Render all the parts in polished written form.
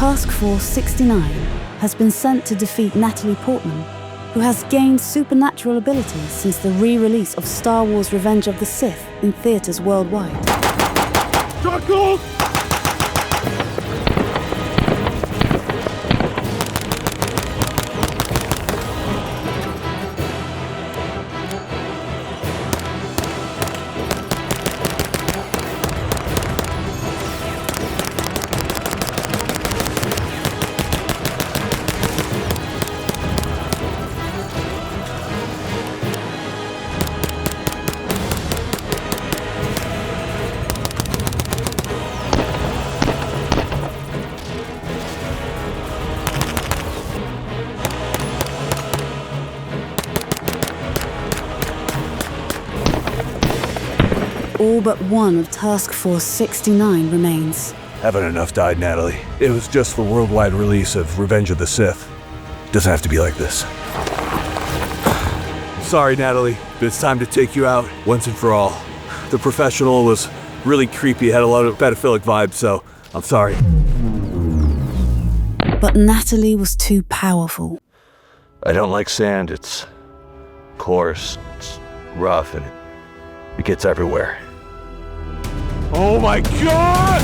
Task Force 69 has been sent to defeat Natalie Portman, who has gained supernatural abilities since the re-release of Star Wars Revenge of the Sith in theaters worldwide. Chuckles! All but one of Task Force 69 remains. Haven't enough died, Natalie. It was just the worldwide release of Revenge of the Sith. Doesn't have to be like this. Sorry, Natalie, but it's time to take you out once and for all. The professional was really creepy, had a lot of pedophilic vibes, so I'm sorry. But Natalie was too powerful. I don't like sand. It's coarse, it's rough, and it gets everywhere. Oh my God!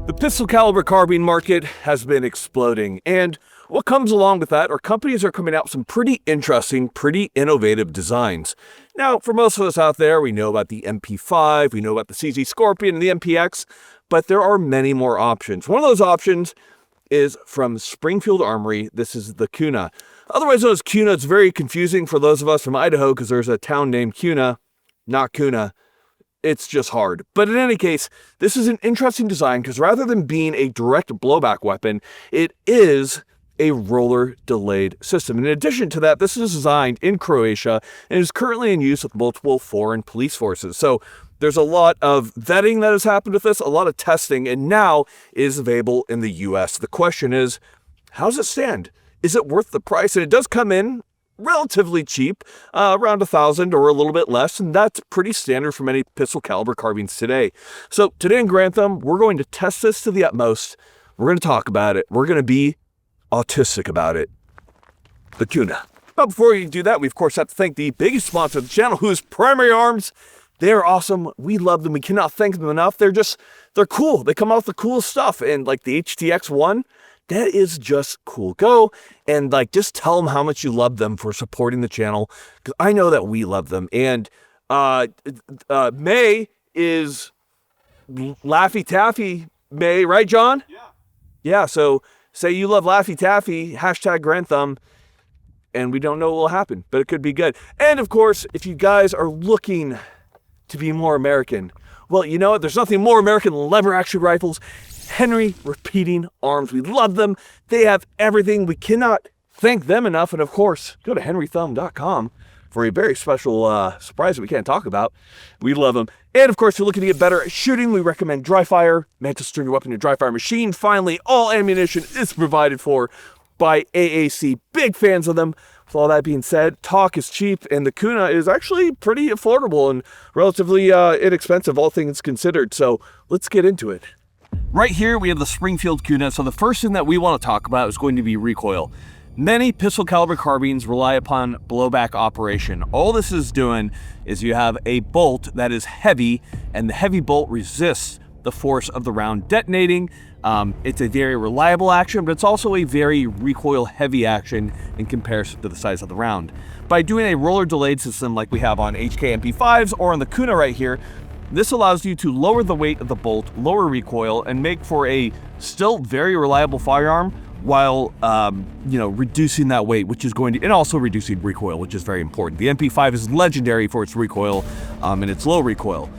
The pistol caliber carbine market has been exploding, and what comes along with that are companies are coming out with some pretty interesting, pretty innovative designs. Now, for most of us out there, we know about the MP5, we know about the CZ Scorpion and the MPX, but there are many more options. One of those options is from Springfield Armory. This is the KUNA. Otherwise known as KUNA. It's very confusing for those of us from Idaho because there's a town named KUNA, not KUNA. It's just hard. But in any case, this is an interesting design because rather than being a direct blowback weapon, it is a roller-delayed system. In addition to that, this is designed in Croatia and is currently in use with multiple foreign police forces. So there's a lot of vetting that has happened with this, a lot of testing, and now is available in the US. The question is, how does it stand? Is it worth the price? And it does come in relatively cheap, around $1,000 or a little bit less, and that's pretty standard for many pistol caliber carbines today. So today in Grantham, we're going to test this to the utmost. We're going to talk about it. We're going to be autistic about it. The KUNA. But before we do that, we of course have to thank the biggest sponsor of the channel, who is Primary Arms. They're awesome. We love them. We cannot thank them enough. They're cool. They come out with the coolest stuff. And like the HTX-1, that is just cool. Go and just tell them how much you love them for supporting the channel, because I know that we love them. And May is Laffy Taffy May, right, John? Yeah. Yeah, so say you love Laffy Taffy, hashtag Grantham, and we don't know what will happen, but it could be good. And of course, if you guys are looking to be more American, well, you know what? There's nothing more American than lever action rifles. Henry Repeating Arms. We love them. They have everything. We cannot thank them enough. And of course, go to henrythumb.com for a very special surprise that we can't talk about. We love them. And of course, if you're looking to get better at shooting, we recommend dry fire. Mantle string your weapon in a dry fire machine. Finally, all ammunition is provided for by AAC. Big fans of them. With all that being said, talk is cheap, and the KUNA is actually pretty affordable and relatively inexpensive, all things considered. So let's get into it. Right here, we have the Springfield KUNA. So the first thing that we want to talk about is going to be recoil. Many pistol caliber carbines rely upon blowback operation. All this is doing is you have a bolt that is heavy, and the heavy bolt resists the force of the round detonating. It's a very reliable action, but it's also a very recoil heavy action in comparison to the size of the round. By doing a roller delayed system like we have on HK MP5s or on the KUNA right here, this allows you to lower the weight of the bolt, lower recoil, and make for a still very reliable firearm while, reducing that weight, which is going to, and also reducing recoil, which is very important. The MP5 is legendary for its recoil and its low recoil.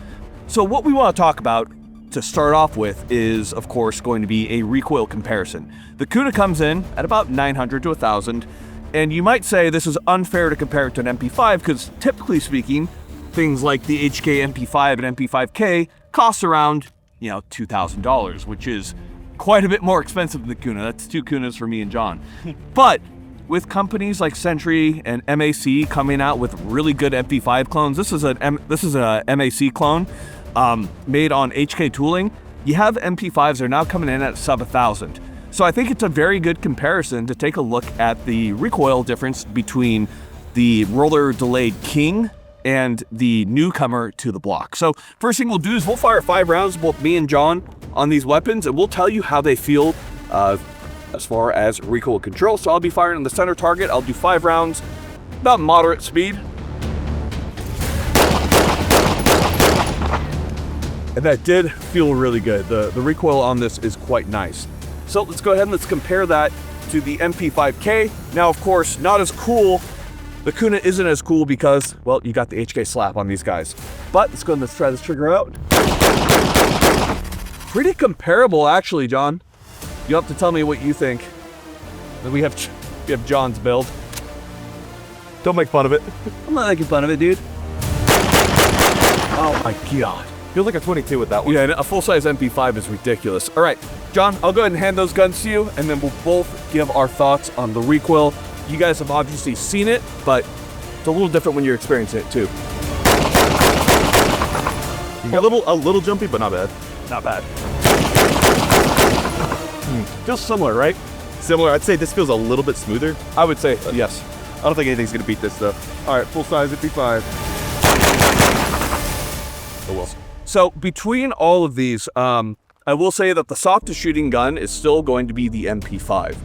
So what we want to talk about to start off with is, of course, going to be a recoil comparison. The KUNA comes in at about $900 to $1,000, and you might say this is unfair to compare it to an MP5 because typically speaking, things like the HK MP5 and MP5K cost around, $2,000, which is quite a bit more expensive than the KUNA. That's two KUNAs for me and John. But with companies like Sentry and MAC coming out with really good MP5 clones, this is a MAC clone made on HK tooling. you have MP5s that are now coming in at sub 1,000. So I think it's a very good comparison to take a look at the recoil difference between the Roller-Delayed King and the newcomer to the block. So first thing we'll do is we'll fire 5 rounds, both me and John, on these weapons, and we'll tell you how they feel as far as recoil control. So I'll be firing on the center target. I'll do 5 rounds, about moderate speed. And that did feel really good. The recoil on this is quite nice. So let's go ahead and let's compare that to the MP5K. Now, of course, not as cool. The Kuna isn't as cool because, well, you got the HK slap on these guys. But let's go and let's try this trigger out. Pretty comparable, actually, John. You'll have to tell me what you think. We have John's build. Don't make fun of it. I'm not making fun of it, dude. Oh my God. Feels like a 22 with that one. Yeah, a full-size MP5 is ridiculous. All right, John, I'll go ahead and hand those guns to you, and then we'll both give our thoughts on the recoil. You guys have obviously seen it, but it's a little different when you're experiencing it too. A little jumpy, but not bad. Not bad. Feels similar, right? Similar. I'd say this feels a little bit smoother. I would say yes. I don't think anything's gonna beat this though. All right, full size MP5. Oh well. So between all of these, I will say that the softest shooting gun is still going to be the MP5.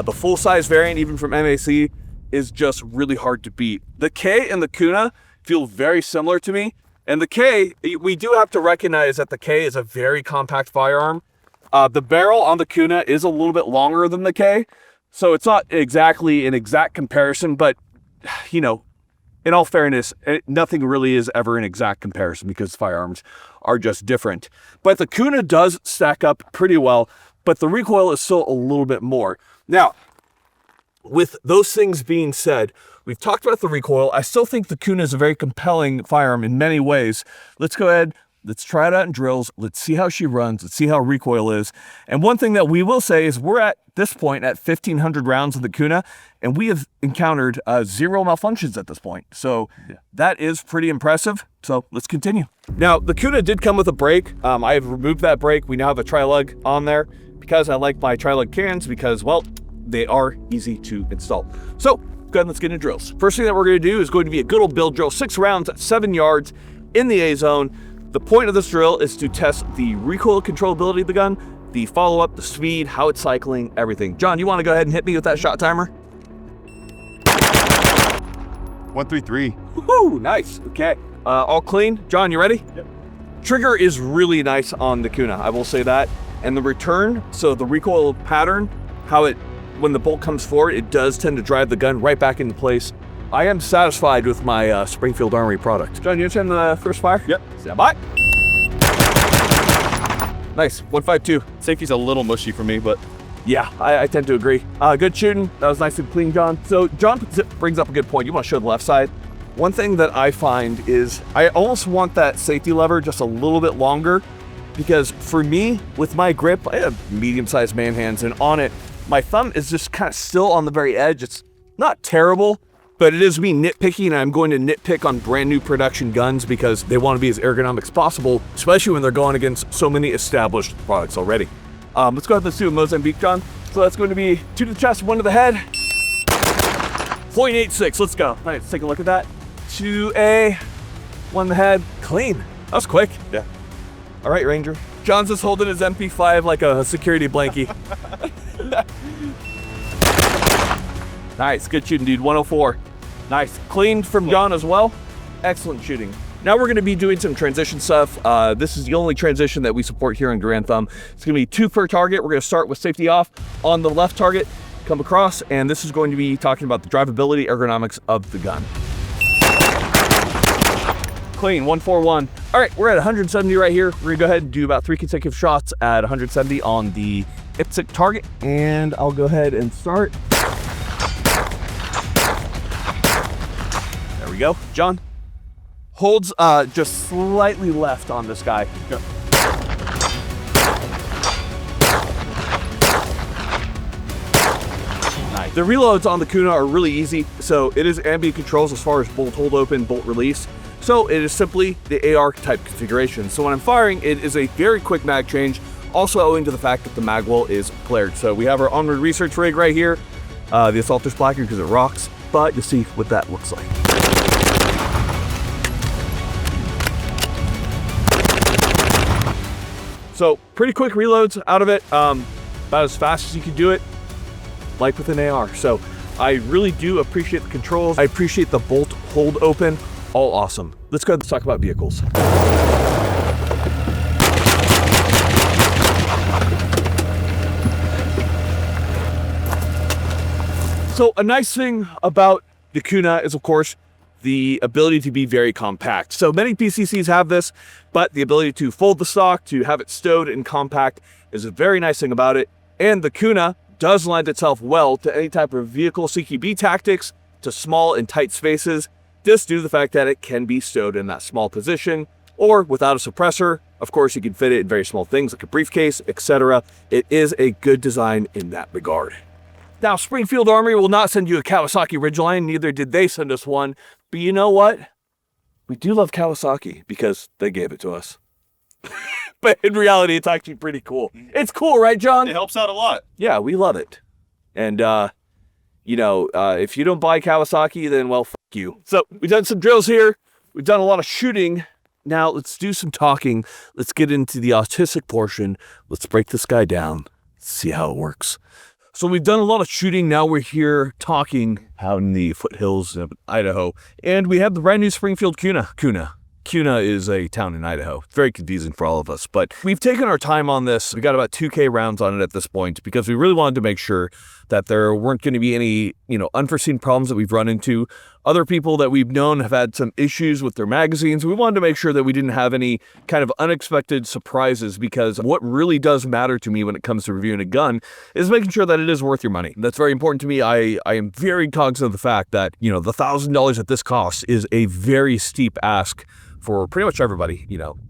The full-size variant, even from MAC, is just really hard to beat. The K and the Kuna feel very similar to me. And the K, we do have to recognize that the K is a very compact firearm. The barrel on the Kuna is a little bit longer than the K, so it's not exactly an exact comparison, but, you know, in all fairness, nothing really is ever an exact comparison because firearms are just different. But the Kuna does stack up pretty well, but the recoil is still a little bit more. Now, with those things being said, we've talked about the recoil. I still think the Kuna is a very compelling firearm in many ways. Let's go ahead, let's try it out in drills. Let's see how she runs. Let's see how recoil is. And one thing that we will say is we're at this point at 1,500 rounds of the Kuna, and we have encountered 0 malfunctions at this point. So that is pretty impressive. So let's continue. Now, the Kuna did come with a brake. I have removed that brake. We now have a tri-lug on there because I like my tri-lug cans because, well, they are easy to install. So go ahead and let's get into drills. First thing that we're going to do is going to be a good old build drill, 6 rounds at 7 yards in the A zone. The point of this drill is to test the recoil controllability of the gun, the follow-up, the speed, how it's cycling, everything. John, you want to go ahead and hit me with that shot timer? 133. Woohoo! Nice. Okay. All clean. John, you ready? Yep. Trigger is really nice on the Kuna, I will say that. And the return, so the recoil pattern, how it, when the bolt comes forward, it does tend to drive the gun right back into place. I am satisfied with my Springfield Armory product. John, you understand the first fire? Yep. Stand by. Nice, 152. Safety's a little mushy for me, but yeah, I tend to agree. Good shooting. That was nice and clean, John. So John brings up a good point. You want to show the left side. One thing that I find is I almost want that safety lever just a little bit longer because for me, with my grip, I have medium-sized man hands, and on it, my thumb is just kind of still on the very edge. It's not terrible, but it is me nitpicking, and I'm going to nitpick on brand new production guns because they want to be as ergonomic as possible, especially when they're going against so many established products already. Let's go ahead and let's do a Mossberg, John. So that's going to be 2 to the chest, 1 to the head. 0.86, let's go. All right, let's take a look at that. 2A, 1 to the head, clean. That was quick. yeah. All right, Ranger. John's just holding his MP5 like a security blankie. Nice, good shooting, dude, 104. Nice, clean from John as well. Excellent shooting. Now we're gonna be doing some transition stuff. This is the only transition that we support here on Grand Thumb. It's gonna be 2 per target. We're gonna start with safety off on the left target, come across, and this is going to be talking about the drivability ergonomics of the gun. Clean, 141. All right, we're at 170 right here. We're gonna go ahead and do about 3 consecutive shots at 170 on the IPSC target, and I'll go ahead and start. There we go. John holds just slightly left on this guy. Go. Nice. The reloads on the Kuna are really easy, so it is ambient controls as far as bolt hold open, bolt release. So it is simply the AR type configuration. So when I'm firing, it is a very quick mag change, also owing to the fact that the mag well is flared. So we have our onward research rig right here. The Assaulter's blacker because it rocks, but you'll see what that looks like. So pretty quick reloads out of it, about as fast as you can do it, like with an AR. So I really do appreciate the controls. I appreciate the bolt hold open, all awesome. Let's go ahead and talk about vehicles. So a nice thing about the Kuna is, of course, the ability to be very compact. So many PCCs have this, but the ability to fold the stock, to have it stowed and compact is a very nice thing about it. And the Kuna does lend itself well to any type of vehicle CQB tactics, to small and tight spaces, just due to the fact that it can be stowed in that small position, or without a suppressor. Of course, you can fit it in very small things like a briefcase, etc. It is a good design in that regard. Now, Springfield Armory will not send you a Kawasaki Ridgeline, neither did they send us one. But you know what? We do love Kawasaki because they gave it to us. But in reality, it's actually pretty cool. It's cool, right, John? It helps out a lot. Yeah, we love it. And, if you don't buy Kawasaki, then, well, fuck you. So we've done some drills here. We've done a lot of shooting. Now let's do some talking. Let's get into the autistic portion. Let's break this guy down, see how it works. So we've done a lot of shooting. Now we're here talking out in the foothills of Idaho. And we have the brand new Springfield Kuna. Kuna is a town in Idaho. It's very confusing for all of us, but we've taken our time on this. We got about 2K rounds on it at this point because we really wanted to make sure that there weren't going to be any, unforeseen problems that we've run into. Other people that we've known have had some issues with their magazines. We wanted to make sure that we didn't have any kind of unexpected surprises, because what really does matter to me when it comes to reviewing a gun is making sure that it is worth your money. That's very important to me. I am very cognizant of the fact that, the $1,000 that this costs is a very steep ask for pretty much everybody.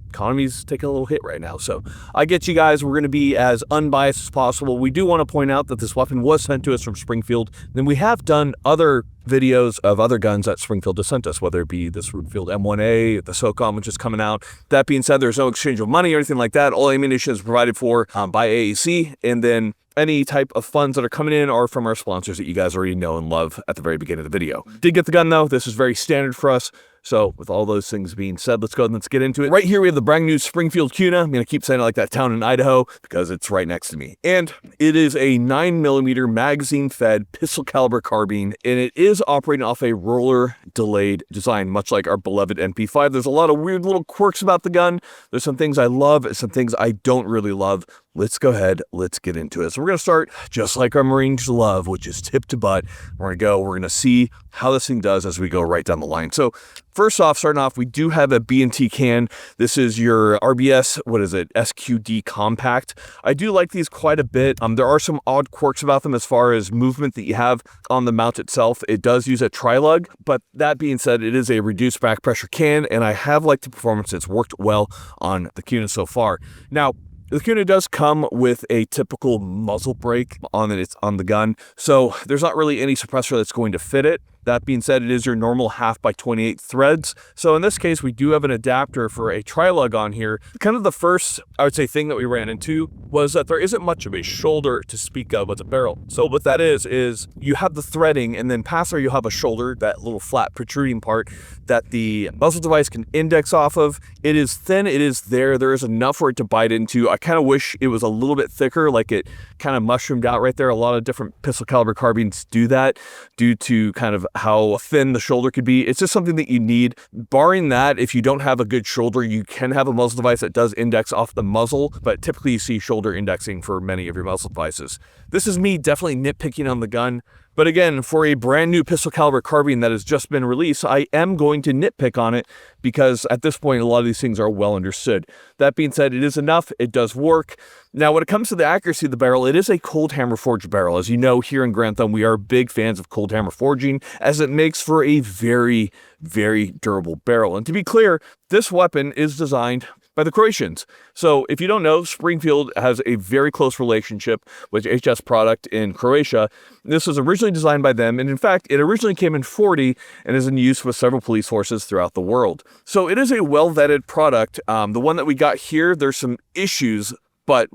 Economy's taking a little hit right now. So I get you guys. We're going to be as unbiased as possible. We do want to point out that this weapon was sent to us from Springfield. Then we have done other videos of other guns that Springfield has sent us, whether it be this Springfield M1A, the SOCOM, which is coming out. That being said, there's no exchange of money or anything like that. All ammunition is provided for by AAC. And then any type of funds that are coming in are from our sponsors that you guys already know and love at the very beginning of the video. Did get the gun though. This is very standard for us. So with all those things being said, let's go ahead and let's get into it. Right here, we have the brand new Springfield Kuna. I'm going to keep saying it like that town in Idaho because it's right next to me. And it is a 9mm magazine-fed pistol caliber carbine, and it is operating off a roller-delayed design, much like our beloved MP5. There's a lot of weird little quirks about the gun. There's some things I love, some things I don't really love. Let's go ahead, let's get into it. So we're going to start just like our Marines love, which is tip to butt. We're going to see how this thing does as we go right down the line. So first off, starting off, we do have a B&T can. This is your RBS, SQD Compact. I do like these quite a bit. There are some odd quirks about them as far as movement that you have on the mount itself. It does use a tri-lug, but that being said, it is a reduced back pressure can, and I have liked the performance. It's worked well on the Kuna so far. Now, the Kuna does come with a typical muzzle brake on the gun, so there's not really any suppressor that's going to fit it. That being said, it is your normal 1/2x28 threads. So in this case, we do have an adapter for a tri-lug on here. Kind of the first, I would say, thing that we ran into was that there isn't much of a shoulder to speak of with a barrel. So what that is you have the threading, and then past there you'll have a shoulder, that little flat protruding part that the muzzle device can index off of. It is thin, it is there is enough for it to bite into. I kind of wish it was a little bit thicker, like it kind of mushroomed out right there. A lot of different pistol caliber carbines do that due to kind of how thin the shoulder could be. It's just something that you need. Barring that, if you don't have a good shoulder, you can have a muzzle device that does index off the muzzle, but typically you see shoulder indexing for many of your muzzle devices. This is me definitely nitpicking on the gun. But again, for a brand new pistol caliber carbine that has just been released, I am going to nitpick on it because at this point, a lot of these things are well understood. That being said, it is enough. It does work. Now, when it comes to the accuracy of the barrel, it is a cold hammer forged barrel. As you know, here in Grand Thumb, we are big fans of cold hammer forging as it makes for a very, very durable barrel. And to be clear, this weapon is designed by the Croatians. So if you don't know, Springfield has a very close relationship with HS product in Croatia. This was originally designed by them, and in fact, it originally came in 40 and is in use with several police forces throughout the world. So it is a well-vetted product. The one that we got here, there's some issues, but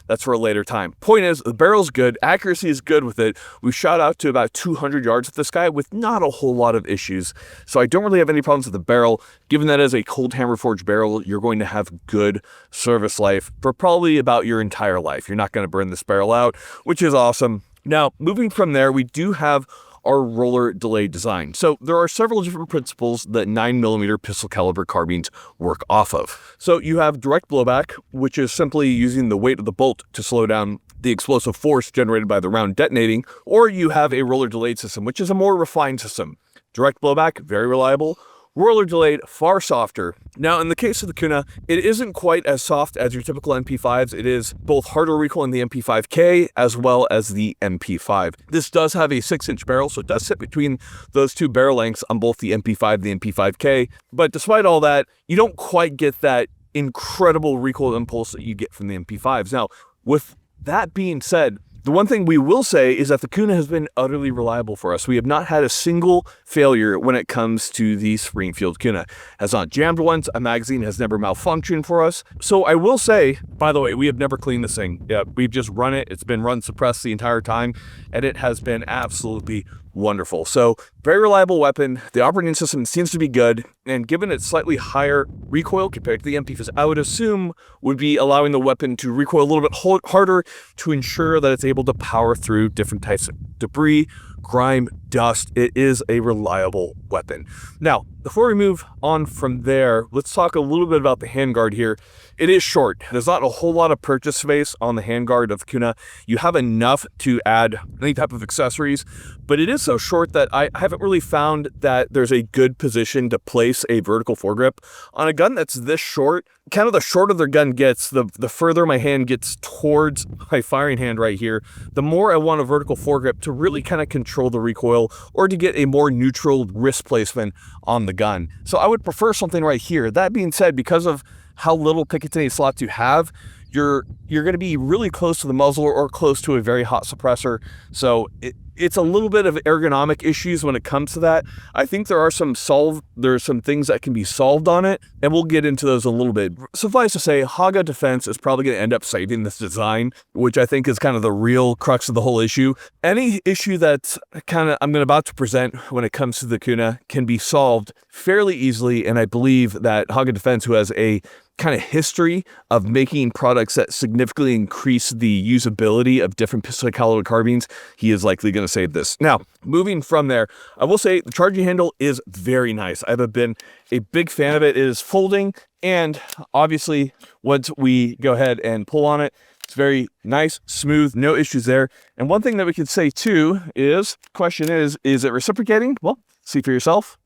that's for a later time. Point is, the barrel's good, accuracy is good with it. We shot out to about 200 yards with this guy with not a whole lot of issues. So I don't really have any problems with the barrel. Given that as a cold hammer forged barrel, you're going to have good service life for probably about your entire life. You're not going to burn this barrel out, which is awesome. Now, moving from there, we do have our roller delay design. So there are several different principles that 9mm pistol caliber carbines work off of. So you have direct blowback, which is simply using the weight of the bolt to slow down the explosive force generated by the round detonating, or you have a roller delayed system, which is a more refined system. Direct blowback, very reliable. Roller delayed, far softer. Now, in the case of the Kuna, it isn't quite as soft as your typical MP5s. It is both harder recoil in the MP5K as well as the MP5. This does have a 6-inch barrel, so it does sit between those two barrel lengths on both the MP5 and the MP5K. But despite all that, you don't quite get that incredible recoil impulse that you get from the MP5s. Now, with that being said, the one thing we will say is that the Kuna has been utterly reliable for us. We have not had a single failure when it comes to the Springfield Kuna. Has not jammed once, a magazine has never malfunctioned for us. So I will say, by the way, we have never cleaned this thing. Yeah, we've just run it. It's been run suppressed the entire time, and it has been absolutely wonderful. So very reliable weapon. The operating system seems to be good, and given its slightly higher recoil compared to the MP5s, I would assume would be allowing the weapon to recoil a little bit harder to ensure that it's able to power through different types of debris, grime, dust. It is a reliable weapon. Now, before we move on from there, let's talk a little bit about the handguard here. It is short. There's not a whole lot of purchase space on the handguard of the Kuna. You have enough to add any type of accessories, but it is so short that I haven't really found that there's a good position to place a vertical foregrip. On a gun that's this short, kind of the shorter the gun gets, the further my hand gets towards my firing hand right here, the more I want a vertical foregrip to really kind of control the recoil or to get a more neutral wrist placement on the gun. So I would prefer something right here. That being said, because of how little Picatinny slots you have, you're going to be really close to the muzzle or close to a very hot suppressor. So it's a little bit of ergonomic issues when it comes to that. I think there's some things that can be solved on it, and we'll get into those a little bit. Suffice to say, Haga Defense is probably going to end up saving this design, which I think is kind of the real crux of the whole issue. Any issue that's I'm about to present when it comes to the Kuna can be solved fairly easily, and I believe that Haga Defense, who has a kind of history of making products that significantly increase the usability of different pistol caliber carbines, he is likely going to save this. Now, moving from there, I will say the charging handle is very nice. I've been a big fan of it. It is folding, and obviously once we go ahead and pull on it, it's very nice, smooth, no issues there. And one thing that we could say too is, question is it reciprocating? Well, see for yourself.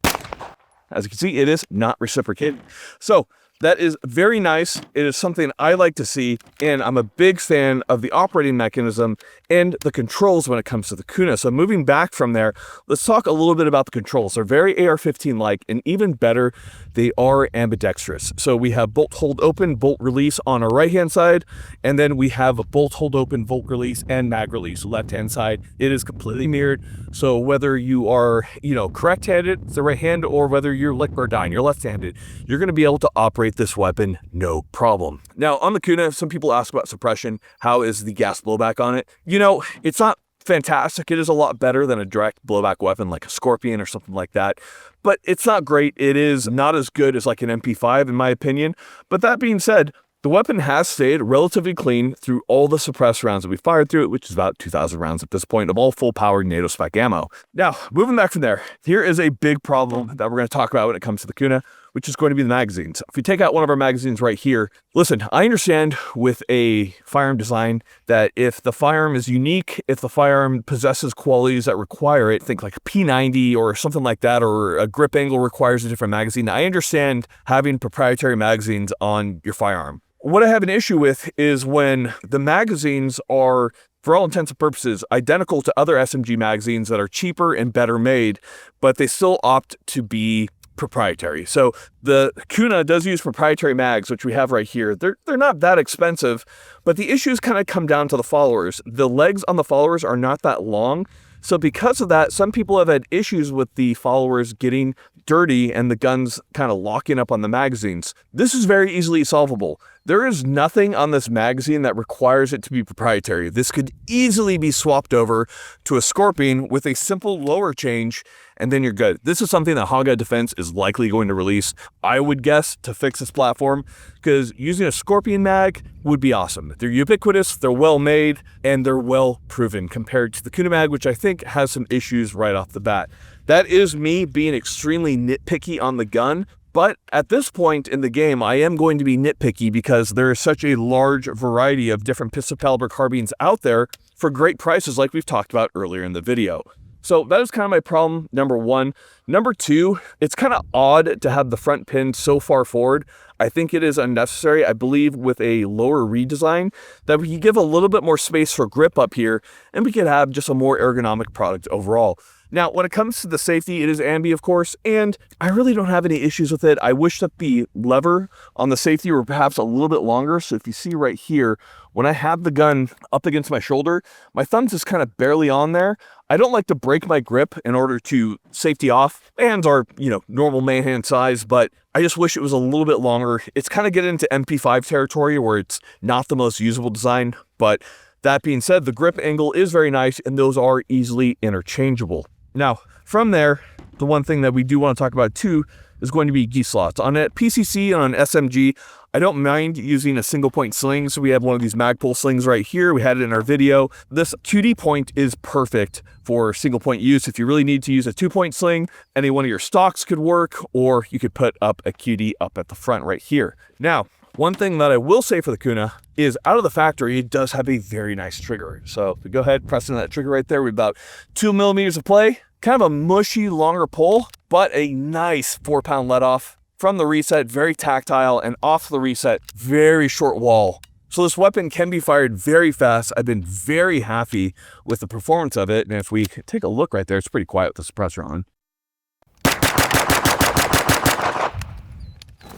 As you can see, it is not reciprocating. So that is very nice. It is something I like to see, and I'm a big fan of the operating mechanism and the controls when it comes to the Kuna. So moving back from there, let's talk a little bit about the controls. They're very AR-15-like, and even better, they are ambidextrous. So we have bolt hold open, bolt release on our right-hand side, and then we have a bolt hold open, bolt release, and mag release left-hand side. It is completely mirrored. So whether you are, correct-handed, it's the right hand, or whether you're lick or dine, you're left-handed, you're going to be able to operate this weapon no problem. Now on the Kuna, some people ask about suppression. How is the gas blowback on it? It's not fantastic. It is a lot better than a direct blowback weapon like a Scorpion or something like that, but it's not great. It is not as good as like an MP5 in my opinion. But that being said, the weapon has stayed relatively clean through all the suppressed rounds that we fired through it, which is about 2,000 rounds at this point of all full-powered NATO spec ammo. Now, moving back from there, here is a big problem that we're going to talk about when it comes to the Kuna, which is going to be the magazines. If we take out one of our magazines right here, listen, I understand with a firearm design that if the firearm is unique, if the firearm possesses qualities that require it, think like a P90 or something like that, or a grip angle requires a different magazine, I understand having proprietary magazines on your firearm. What I have an issue with is when the magazines are, for all intents and purposes, identical to other SMG magazines that are cheaper and better made, but they still opt to be proprietary. So the Kuna does use proprietary mags, which we have right here. They're not that expensive, but the issues kind of come down to the followers. The legs on the followers are not that long. So because of that, some people have had issues with the followers getting dirty and the guns kind of locking up on the magazines. This is very easily solvable. There is nothing on this magazine that requires it to be proprietary. This could easily be swapped over to a Scorpion with a simple lower change, and then you're good. This is something that Handguard Defense is likely going to release, I would guess, to fix this platform, because using a Scorpion mag would be awesome. They're ubiquitous, they're well made, and they're well proven compared to the Kuna mag, which I think has some issues right off the bat. That is me being extremely nitpicky on the gun, but at this point in the game, I am going to be nitpicky because there is such a large variety of different pistol caliber carbines out there for great prices like we've talked about earlier in the video. So that is kind of my problem, number one. Number two, it's kind of odd to have the front pin so far forward. I think it is unnecessary. I believe with a lower redesign that we could give a little bit more space for grip up here and we could have just a more ergonomic product overall. Now, when it comes to the safety, it is ambi, of course, and I really don't have any issues with it. I wish that the lever on the safety were perhaps a little bit longer. So if you see right here, when I have the gun up against my shoulder, my thumb's just kind of barely on there. I don't like to break my grip in order to safety off. Hands are, normal man hand size, but I just wish it was a little bit longer. It's kind of getting into MP5 territory where it's not the most usable design, but that being said, the grip angle is very nice and those are easily interchangeable. Now, from there, the one thing that we do want to talk about too is going to be key slots. On a PCC and on an SMG, I don't mind using a single point sling. So we have one of these Magpul slings right here. We had it in our video. This QD point is perfect for single point use. If you really need to use a 2-point sling, any one of your stocks could work, or you could put up a QD up at the front right here. Now, one thing that I will say for the Kuna is out of the factory, it does have a very nice trigger. So if we go ahead, pressing that trigger right there, we've about 2 millimeters of play, kind of a mushy, longer pull, but a nice 4-pound let off from the reset, very tactile, and off the reset, very short wall. So this weapon can be fired very fast. I've been very happy with the performance of it. And if we take a look right there, it's pretty quiet with the suppressor on.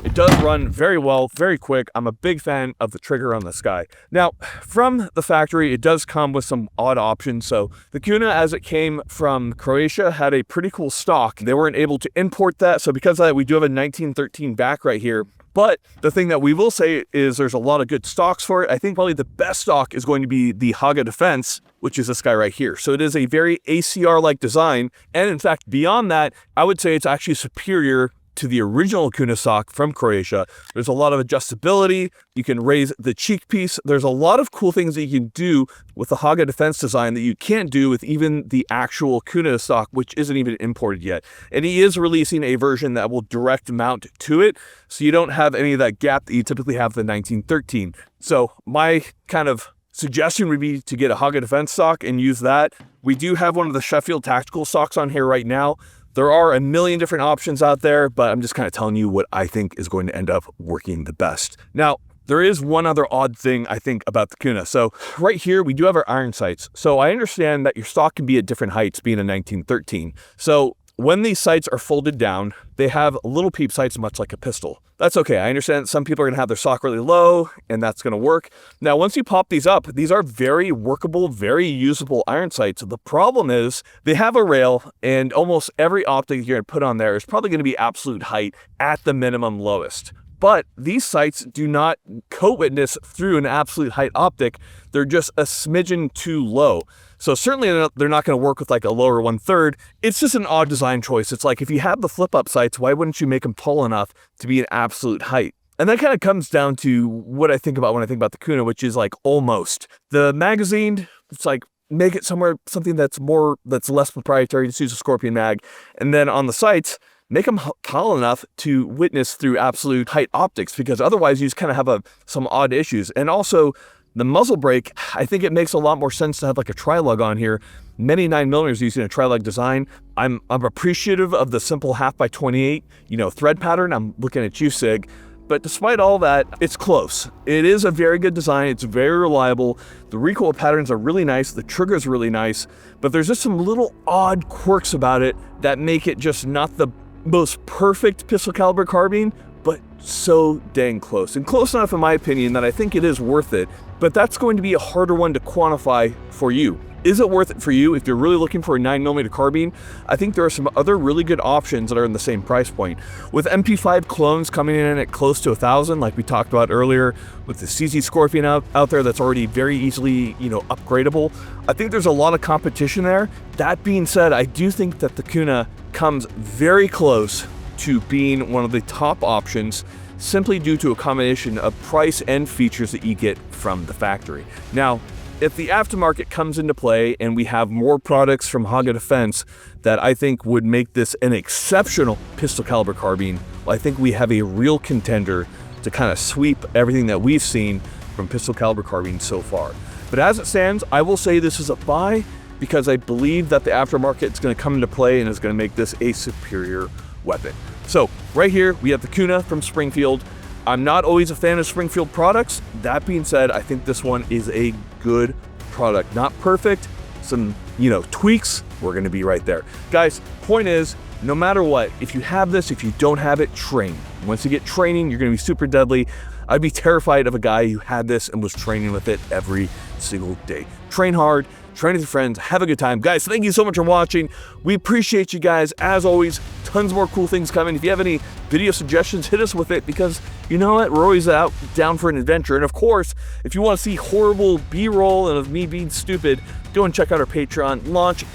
It does run very well, very quick. I'm a big fan of the trigger on this guy. Now, from the factory, it does come with some odd options. So the Kuna, as it came from Croatia, had a pretty cool stock. They weren't able to import that. So because of that, we do have a 1913 back right here. But the thing that we will say is there's a lot of good stocks for it. I think probably the best stock is going to be the Handguard Defense, which is this guy right here. So it is a very ACR-like design. And in fact, beyond that, I would say it's actually superior to the original Kuna stock from Croatia. There's a lot of adjustability. You can raise the cheek piece. There's a lot of cool things that you can do with the Handguard Defense design that you can't do with even the actual Kuna stock, which isn't even imported yet. And he is releasing a version that will direct mount to it, so you don't have any of that gap that you typically have with the 1913. So my kind of suggestion would be to get a Handguard Defense stock and use that. We do have one of the Sheffield Tactical stocks on here right now. There are a million different options out there, but I'm just kind of telling you what I think is going to end up working the best. Now, there is one other odd thing I think about the Kuna. So right here, we do have our iron sights. So I understand that your stock can be at different heights being a 1913. So when these sights are folded down, they have little peep sights, much like a pistol. That's okay. I understand some people are going to have their stock really low, and that's going to work. Now, once you pop these up, these are very workable, very usable iron sights. The problem is they have a rail, and almost every optic you're going to put on there is probably going to be absolute height at the minimum lowest. But these sights do not co-witness through an absolute height optic. They're just a smidgen too low. So certainly they're not going to work with like a lower 1/3. It's just an odd design choice. It's like if you have the flip-up sights, why wouldn't you make them tall enough to be an absolute height? And that kind of comes down to what I think about when I think about the Kuna, which is like almost. The magazine, it's like make it something that's less proprietary, just use a Scorpion mag. And then on the sights, make them tall enough to witness through absolute height optics, because otherwise you just kind of have some odd issues. And also the muzzle brake, I think it makes a lot more sense to have like a tri-lug on here. Many 9mm using a tri-lug design. I'm appreciative of the simple 1/2x28, thread pattern. I'm looking at you, Sig. But despite all that, it's close. It is a very good design. It's very reliable. The recoil patterns are really nice. The trigger is really nice. But there's just some little odd quirks about it that make it just not the most perfect pistol caliber carbine, but so dang close. And close enough in my opinion that I think it is worth it, but that's going to be a harder one to quantify for you. Is it worth it for you if you're really looking for a 9mm carbine? I think there are some other really good options that are in the same price point. With MP5 clones coming in at close to 1,000, like we talked about earlier, with the CZ Scorpion out there that's already very easily, upgradable, I think there's a lot of competition there. That being said, I do think that the Kuna comes very close to being one of the top options simply due to a combination of price and features that you get from the factory. Now, if the aftermarket comes into play and we have more products from Haga Defense that I think would make this an exceptional pistol caliber carbine, I think we have a real contender to kind of sweep everything that we've seen from pistol caliber carbines so far. But as it stands, I will say this is a buy because I believe that the aftermarket is going to come into play and is going to make this a superior weapon. So right here, we have the Kuna from Springfield. I'm not always a fan of Springfield products. That being said, I think this one is a good product. Not perfect, some, tweaks, we're gonna be right there. Guys, point is, no matter what, if you have this, if you don't have it, train. Once you get training, you're gonna be super deadly. I'd be terrified of a guy who had this and was training with it every single day. Train hard, train with your friends, have a good time. Guys, thank you so much for watching. We appreciate you guys. As always, tons more cool things coming. If you have any video suggestions, hit us with it because you know what? We're always down for an adventure. And of course, if you want to see horrible B-roll and of me being stupid, go and check out our Patreon.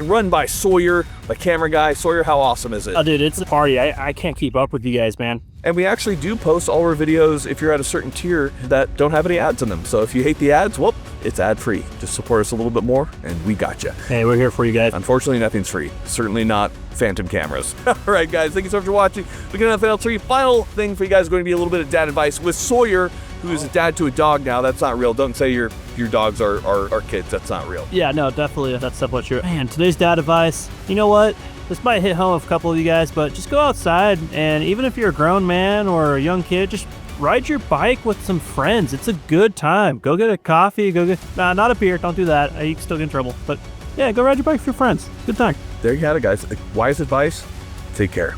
Run by Sawyer, my camera guy. Sawyer, how awesome is it? Oh, dude, it's a party. I can't keep up with you guys, man. And we actually do post all our videos if you're at a certain tier that don't have any ads in them. So if you hate the ads, well, it's ad-free. Just support us a little bit more and we got you. Hey, we're here for you guys. Unfortunately, nothing's free. Certainly not Phantom cameras. All right, guys, thank you so much for watching. We got nothing else for you. Final thing for you guys is going to be a little bit of dad advice with Sawyer, who is a dad to a dog now. That's not real. Don't say your dogs are kids. That's not real. Yeah, no, definitely. That's definitely true. Man, today's dad advice. You know what? This might hit home with a couple of you guys, but just go outside, and even if you're a grown man or a young kid, just ride your bike with some friends. It's a good time. Go get a coffee. Not a beer. Don't do that. You can still get in trouble. But yeah, go ride your bike with your friends. Good time. There you have it, guys. Wise advice. Take care.